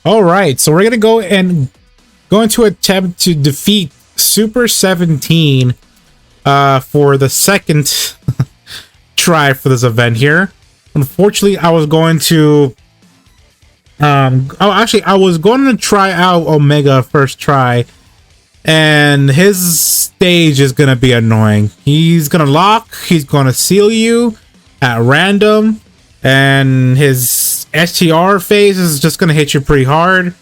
All right, so we're gonna go and going to attempt to defeat Super 17 for the second try for this event here. Unfortunately, I was going to I was going to try out Omega first try, and his stage is gonna be annoying. He's gonna lock, he's gonna seal you at random, and his STR phase is just gonna hit you pretty hard.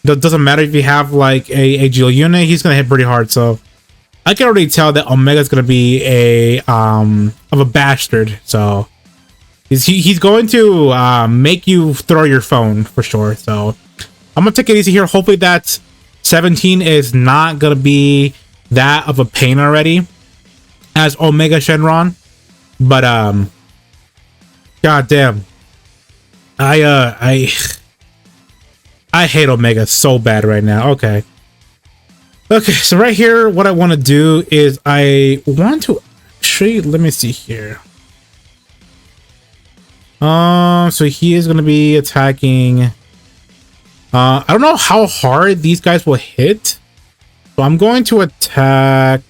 It doesn't matter if you have like a Geo unit, he's gonna hit pretty hard. So I can already tell that Omega is gonna be a bastard. So he's going to make you throw your phone for sure. So I'm gonna take it easy here. Hopefully that 17 is not gonna be that of a pain already as Omega Shenron. But god damn, I hate Omega so bad right now. Okay, so right here, what I want to do is I want to actually, let me see here. So he is going to be attacking. I don't know how hard these guys will hit, so I'm going to attack.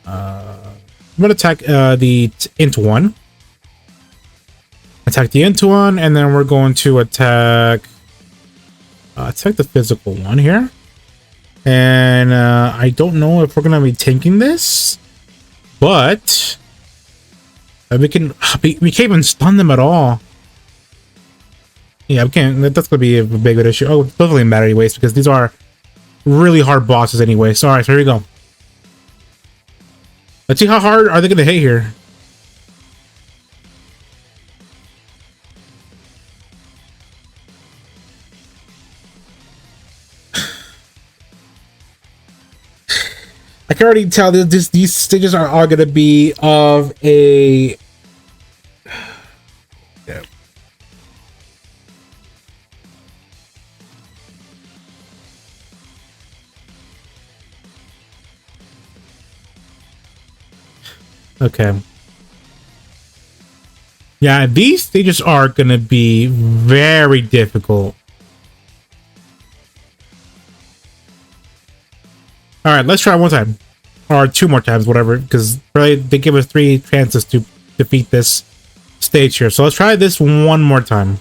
I'm going to attack the Int one. Attack the Int one, and then we're going to attack the physical one here. And I don't know if we're gonna be tanking this, but we can't even stun them at all. Yeah, we can't. That's gonna be a big issue. Oh, it doesn't really matter anyways because these are really hard bosses anyway. So all right, so here we go. Let's see how hard are they gonna hit here. I can already tell that these stages are all going to be of a... Yeah. Okay. Yeah, these stages are going to be very difficult. All right, let's try one time or two more times, whatever, because really they give us 3 chances to defeat this stage here. So let's try this one more time.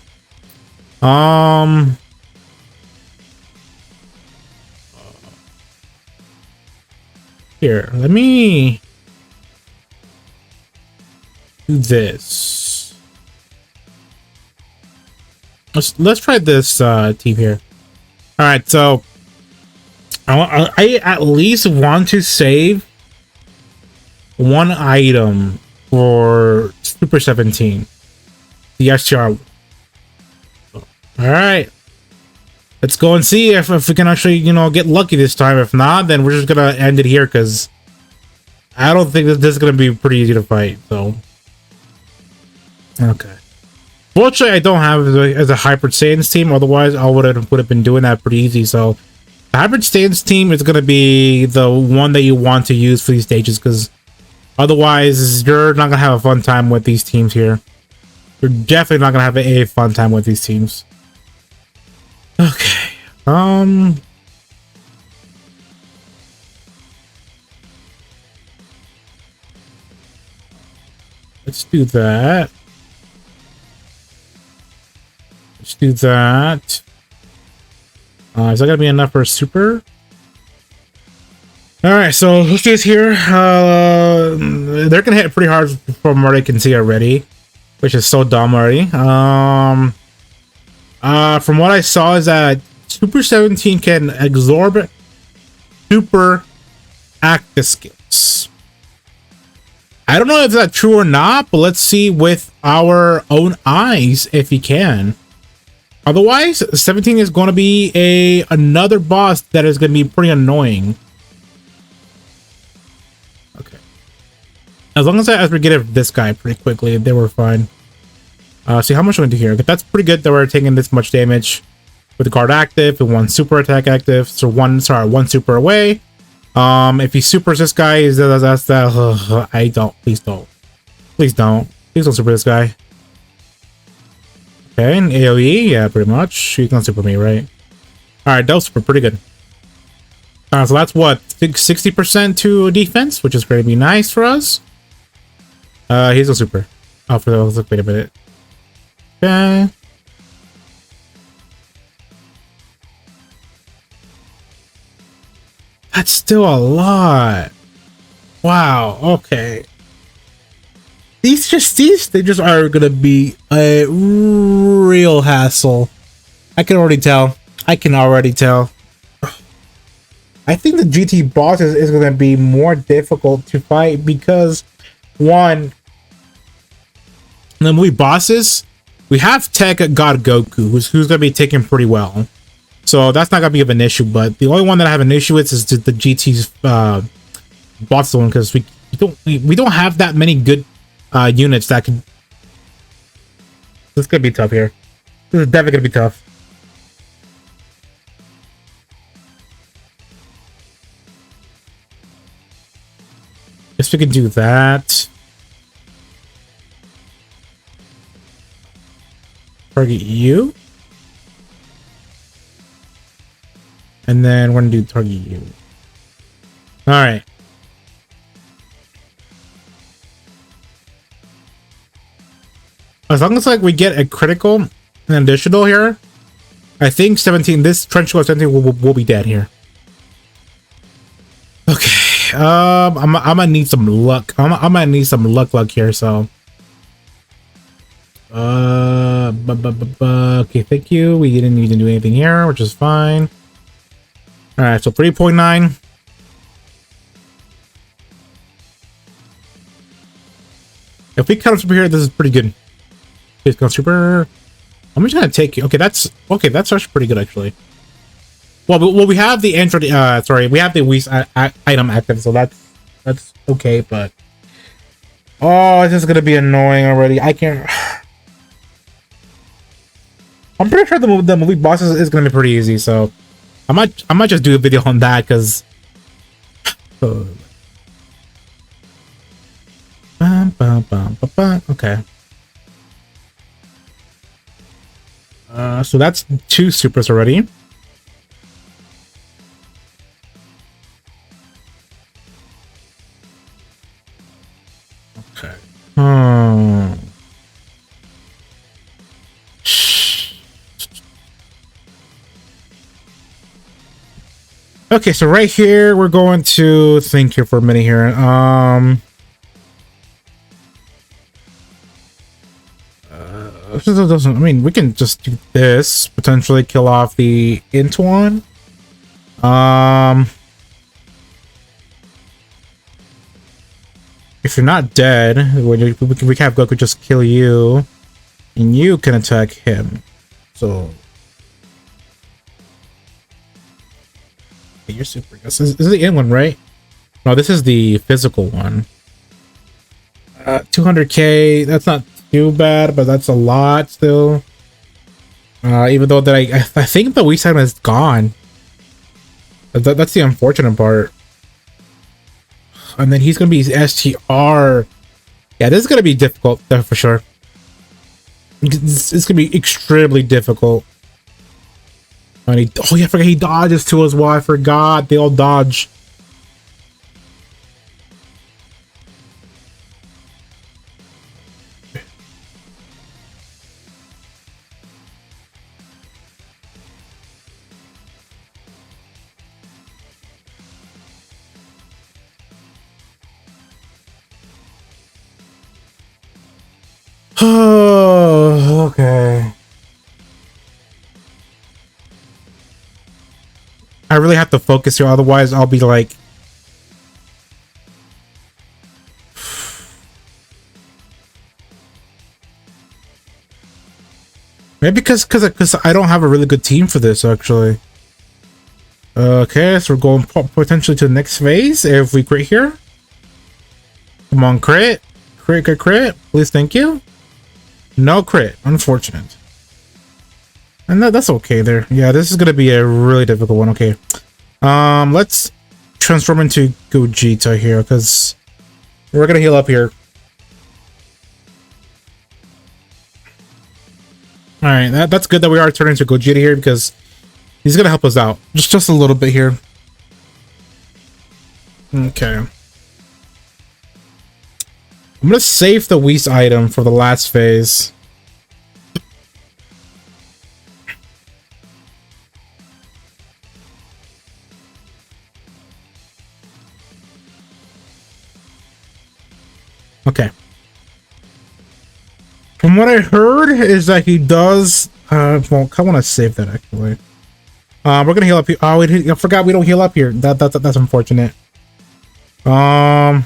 Here, let me do this. Let's try this team here. All right, so I at least want to save one item for Super 17, the STR. All right, let's go and see if we can actually, you know, get lucky this time. If not, then we're just gonna end it here because I don't think that this is gonna be pretty easy to fight. So okay, fortunately I don't have it as a Hybrid Saiyans team, otherwise I would have been doing that pretty easy. So the Hybrid Saiyans team is going to be the one that you want to use for these stages, because otherwise you're not going to have a fun time with these teams here. You're definitely not going to have a fun time with these teams. Okay. Let's do that. Let's do that. Is that gonna be enough for a super? All right, so let's do this here. They're gonna hit pretty hard from what I can see already, which is so dumb already. From what I saw is that Super 17 can absorb super active skills. I don't know if that's true or not, but let's see with our own eyes if he can. Otherwise, 17 is going to be another boss that is going to be pretty annoying. Okay. As long as we get this guy pretty quickly, they were fine. See how much we're going to do here. But that's pretty good that we're taking this much damage with the guard active and 1 super attack active. So one super away. If he supers this guy, that's that. I don't. Please don't. Please don't. Please don't super this guy. Okay, and AoE, yeah, pretty much. She's gonna super me, right? Alright, that was super pretty good. So that's what, 60% to defense, which is going to be nice for us. He's a super. Oh, for those, wait a minute. Okay. That's still a lot. Wow, okay. These stages are gonna be a real hassle. I can already tell. I can already tell. I think the GT boss is gonna be more difficult to fight because, one, in the movie bosses, we have Tech God Goku, who's gonna be taken pretty well. So that's not gonna be of an issue, but the only one that I have an issue with is the GT's boss one, because we don't have that many good units that can. This is gonna be tough here. This is definitely gonna be tough. Guess we can do that. Target you. And then we're gonna do target you. Alright. As long as like we get a critical and additional here, I think 17, this trench coat 17 will be dead here. Okay. I'm gonna need some luck. I'm gonna need some luck here, so. Okay, thank you. We didn't need to do anything here, which is fine. Alright, so 3.9. If we cut super here, this is pretty good. Please go super. I'm just gonna take you. Okay, that's actually pretty good actually. Well, we have the entry. Sorry, we have the Whis item active, so that's okay. But oh, this is gonna be annoying already. I can't. I'm pretty sure the movie bosses is gonna be pretty easy, so I might just do a video on that because. Okay. So that's 2 supers already. Okay. Okay, so right here we're going to think here for a minute here. Doesn't, I mean, we can just do this, potentially kill off the int one. If you're not dead, we can have Goku just kill you, and you can attack him. So, okay, you're super. This is the int one, right? No, this is the physical one. 200k. That's not too bad, but that's a lot still. Even though that I think the weak side is gone. That's the unfortunate part. And then he's gonna be STR. Yeah, this is gonna be difficult for sure. It's gonna be extremely difficult. And oh yeah, I forgot he dodges too as well. I forgot they all dodge. Oh, okay. I really have to focus here, otherwise I'll be like... Maybe because I don't have a really good team for this, actually. Okay, so we're going potentially to the next phase if we crit here. Come on, crit. Crit. Please, thank you. No crit. Unfortunate. And that's okay there. Yeah, this is gonna be a really difficult one. Okay. Let's transform into Gogeta here, because we're gonna heal up here. All right, that's good that we are turning to Gogeta here because he's gonna help us out just a little bit here. Okay. I'm gonna save the Whis item for the last phase. Okay. From what I heard is that he does well, I want to save that actually. We're gonna heal up here. Oh, I forgot we don't heal up here. That's unfortunate. Yeah,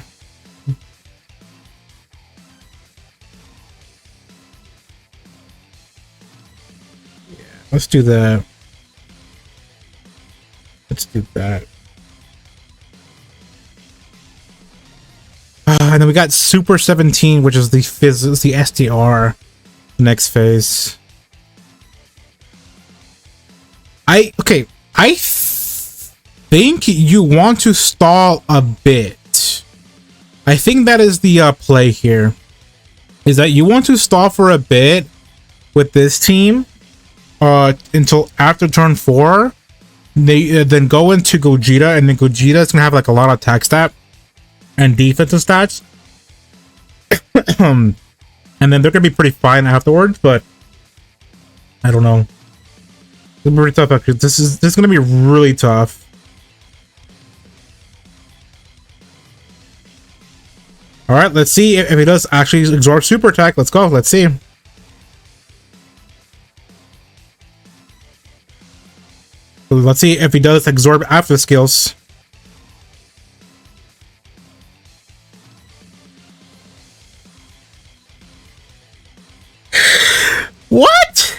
let's do that. Let's do that. And then we got Super 17, which is the SDR next phase. I think you want to stall a bit. I think that is the play here. Is that you want to stall for a bit with this team until after turn 4. They then go into Gogeta, and then Gogeta is gonna have like a lot of attack stat and defensive stats. And then they're gonna be pretty fine afterwards, but I don't know. It's gonna be pretty tough actually. This is gonna be really tough. All right, let's see if he does actually absorb super attack. Let's go. Let's see. Let's see if he does absorb after skills. What?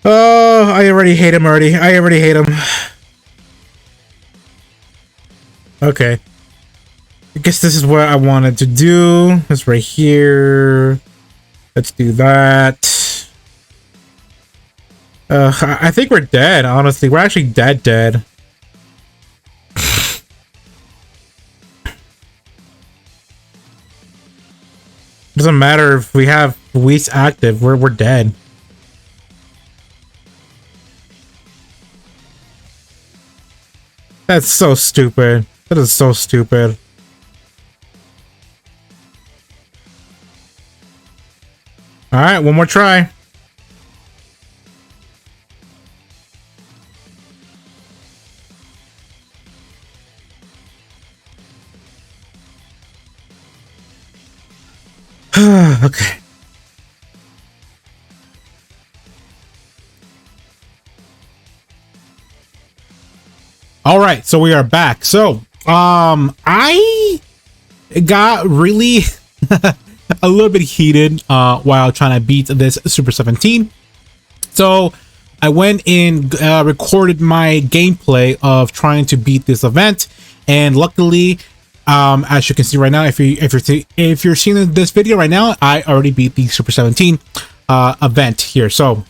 Oh, I already hate him already. I already hate him. Okay. I guess this is what I wanted to do. It's right here. Let's do that. I think we're dead, honestly. We're actually dead. Doesn't matter if we have Whis active, we're dead. That's so stupid. That is so stupid. Alright, one more try. Okay. All right, so we are back. So, I got really a little bit heated while trying to beat this Super 17. So, I went and recorded my gameplay of trying to beat this event, and luckily, as you can see right now, if you're seeing this video right now, I already beat the Super 17 event here. So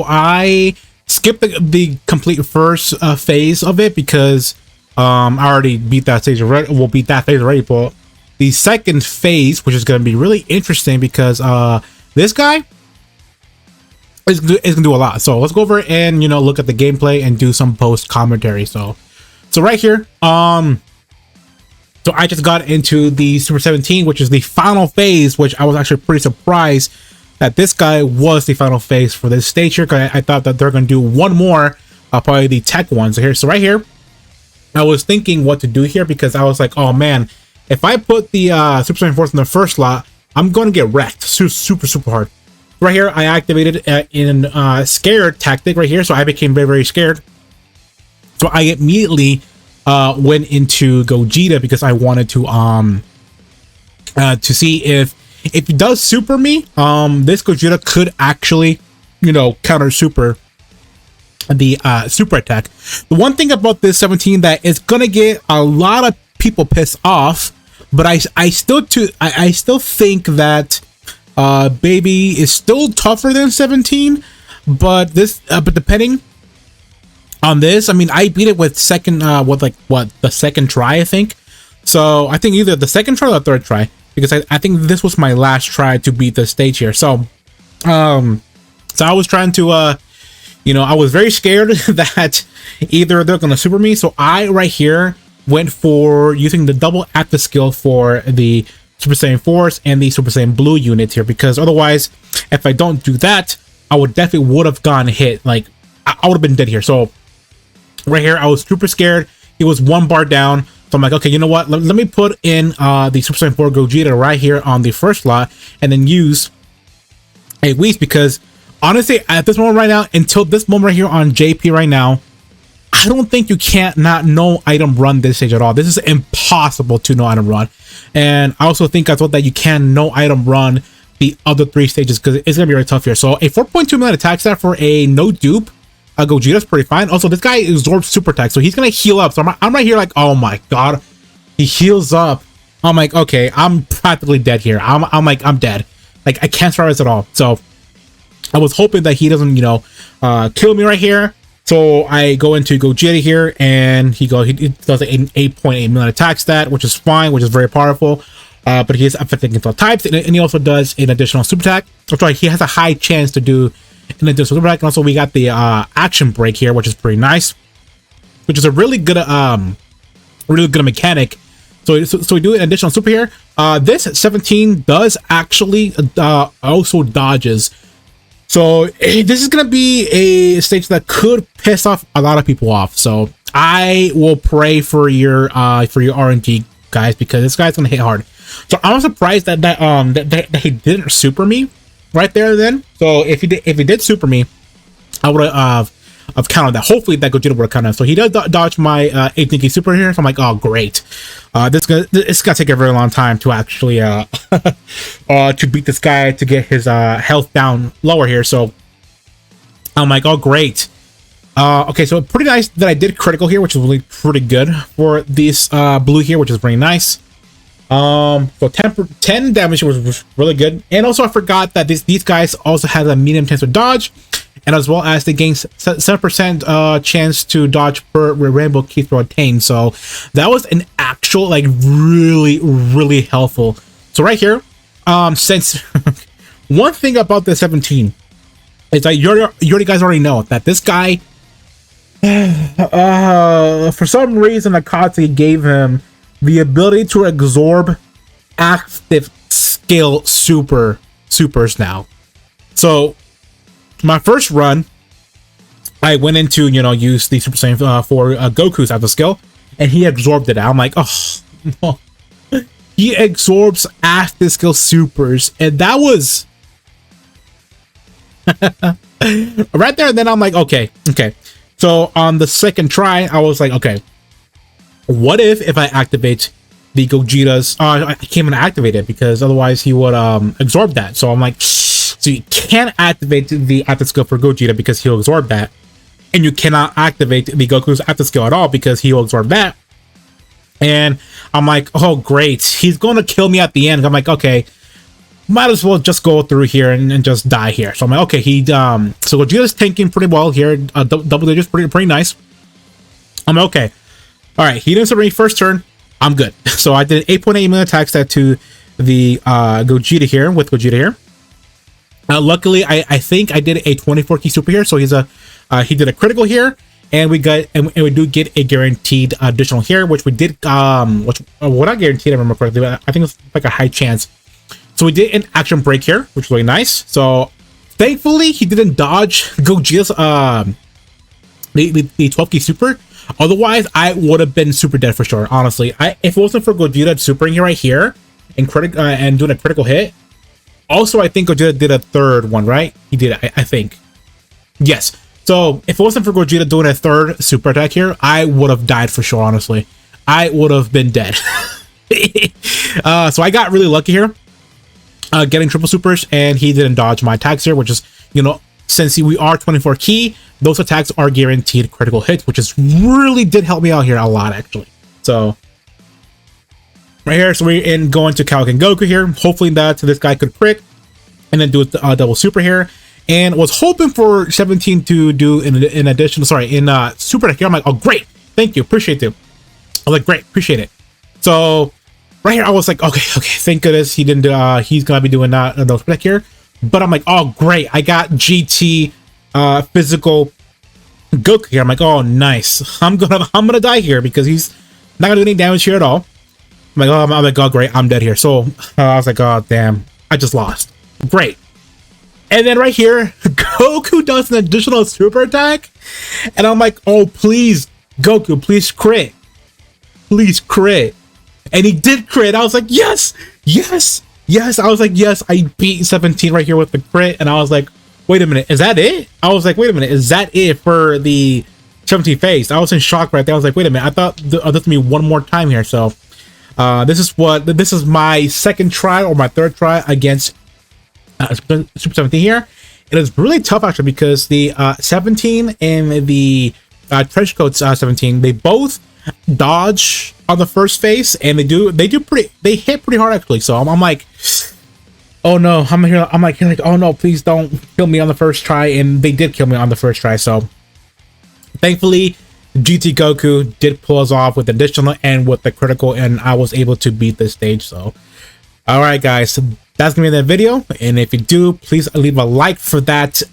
I skipped the complete first phase of it because I already beat that stage already. We'll beat that phase already, but the second phase, which is going to be really interesting because this guy is gonna do a lot. So let's go over and look at the gameplay and do some post commentary. So right here, so I just got into the Super 17, which is the final phase, which I was actually pretty surprised that this guy was the final phase for this stage here, because I thought that they're going to do one more, probably the tech ones here. So right here, I was thinking what to do here because I was like, oh man, if I put the Super 74 in the first slot, I'm going to get wrecked super hard. Right here, I activated in scared tactic right here, so I became very scared. So I immediately went into Gogeta because I wanted to see if it does super me. This Gogeta could actually, counter super the super attack. The one thing about this 17 that is gonna get a lot of people pissed off, but I still think that Baby is still tougher than 17, but but depending on this, I mean, I beat it with the second try, I think. So I think either the second try or the third try, because I think this was my last try to beat the stage here. So, so I was trying to, I was very scared that either they're gonna super me. So I right here went for using the double active skill for the Super Saiyan Force and the Super Saiyan Blue units here, because otherwise, if I don't do that, I would have gone hit. Like I would have been dead here. So right here, I was super scared. He was one bar down. So I'm like, okay, you know what? Let me put in the Super Saiyan 4 Gogeta right here on the first slot, and then use a Whis, because honestly, at this moment right now, until this moment right here on JP right now, I don't think you can't not no item run this stage at all. This is impossible to no item run. And I also think as well that you can no item run the other 3 stages, because it's gonna be very tough here. So a 4.2 million attack stat for a no dupe Gogeta is pretty fine. Also, this guy absorbs super attack, so he's gonna heal up. So I'm right here like, oh my god, he heals up. I'm like, okay, I'm practically dead here. I'm like, I'm dead. Like I can't survive this at all. So I was hoping that he doesn't, kill me right here. So I go into Gogeta here, and he does an 8.8 million attack stat, which is fine, which is very powerful. But he is affecting control types, and he also does an additional super attack. That's right, he has a high chance to do an additional super attack. And also we got the action break here, which is pretty nice, which is a really good mechanic. So we do an additional super here. This 17 does actually also dodges. So this is gonna be a stage that could piss off a lot of people off. So I will pray for your RNG guys, because this guy's gonna hit hard. So I'm surprised that he didn't super me right there then. So if he did super me, I would have counted that. Hopefully that Gogeta would have counted. So he does dodge my 8 super here. So I'm like, oh great. It's gonna take a very long time to actually to beat this guy, to get his health down lower here. So I'm like, oh great. Okay, so pretty nice that I did critical here, which is really pretty good for this blue here, which is pretty nice. So 10 damage was really good. And also I forgot that these guys also have a medium chance to dodge, and as well as they gain 7% chance to dodge per rainbow key throw attained. So that was an actual, like, really helpful. So right here, since one thing about the 17 is that you already guys already know that this guy, for some reason Akatsuki gave him the ability to absorb active skill supers now. So my first run, I went into, use the Super Saiyan 4 Goku's active skill, and he absorbed it. I'm like, oh no. He absorbs active skill supers, and that was right there. And then I'm like, okay. So on the second try, I was like, okay, what if I activate the Gogeta's? I can't even activate it, because otherwise he would absorb that. So I'm like, so you can't activate the active skill for Gogeta because he'll absorb that, and you cannot activate the Goku's active skill at all because he'll absorb that. And I'm like, oh great, he's gonna kill me at the end. I'm like, okay, might as well just go through here and just die here. So I'm like, okay, so Gogeta's tanking pretty well here, double digits, pretty nice. I'm like, okay, all right, he didn't serve me first turn, I'm good. So I did 8.8 million attack stat to the Gogeta here, with Gogeta here. Luckily, I think I did a 24 key super here, so he did a critical here, and we do get a guaranteed additional here, which we did, which well, not guaranteed, I remember correctly, but I think it's like a high chance. So we did an action break here, which was really nice. So thankfully he didn't dodge Gogeta's the 12 key super. Otherwise I would have been super dead for sure, honestly. If it wasn't for Gogeta supering here right here and doing a critical hit. Also, I think Gogeta did a third one, right? He did, I think. Yes. So if it wasn't for Gogeta doing a third super attack here, I would have died for sure, honestly. I would have been dead. So I got really lucky here, getting triple supers, and he didn't dodge my attacks here, which is, since we are 24 key, those attacks are guaranteed critical hits, which is really did help me out here a lot, actually. So right here, so we're going to Kaioken Goku here, hopefully that this guy could crit. and then do a double super here. And was hoping for 17 to do in addition, sorry, in super attack here. I'm like, oh great, thank you, appreciate it. I was like, great, appreciate it. So right here, I was like, okay, thank goodness he didn't do, he's gonna be doing that no super attack here. But I'm like, oh great, I got GT physical Goku here. I'm like, oh nice. I'm gonna die here because he's not gonna do any damage here at all. I'm like, oh great, I'm dead here. So I was like, oh damn, I just lost. Great. And then right here, Goku does an additional super attack, and I'm like, oh please, Goku, please crit, please crit. And he did crit. I was like, yes. I was like, yes, I beat 17 right here with the crit. And I was like, wait a minute, is that it? I was like, wait a minute, is that it for the 17 phase? I was in shock right there. I was like, wait a minute, I thought this was me one more time here. So this is my second try or my third try against Super 17 here. It is really tough actually because the 17 and the trench coat 17, they both dodge on the first phase, and they hit pretty hard actually. So I'm like, oh no, I'm like, oh no, please don't kill me on the first try. And they did kill me on the first try. So thankfully GT Goku did pull us off with additional and with the critical, and I was able to beat this stage. So all right guys, that's gonna be the video, and if you do, please leave a like for that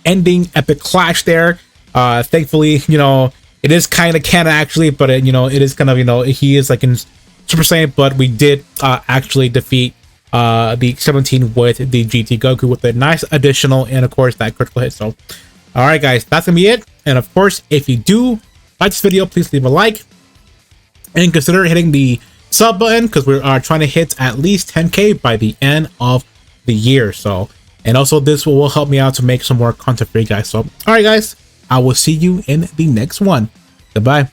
ending epic clash there. Thankfully, you know, it is kind of canon actually, but it is kind of, he is like in Super Saiyan, but we did actually defeat the 17 with the GT Goku with a nice additional and of course that critical hit. So all right guys, that's gonna be it. And of course, if you do like this video, please leave a like and consider hitting the sub button because we are trying to hit at least 10K by the end of the year. So, and also this will help me out to make some more content for you guys. So all right guys, I will see you in the next one. Goodbye.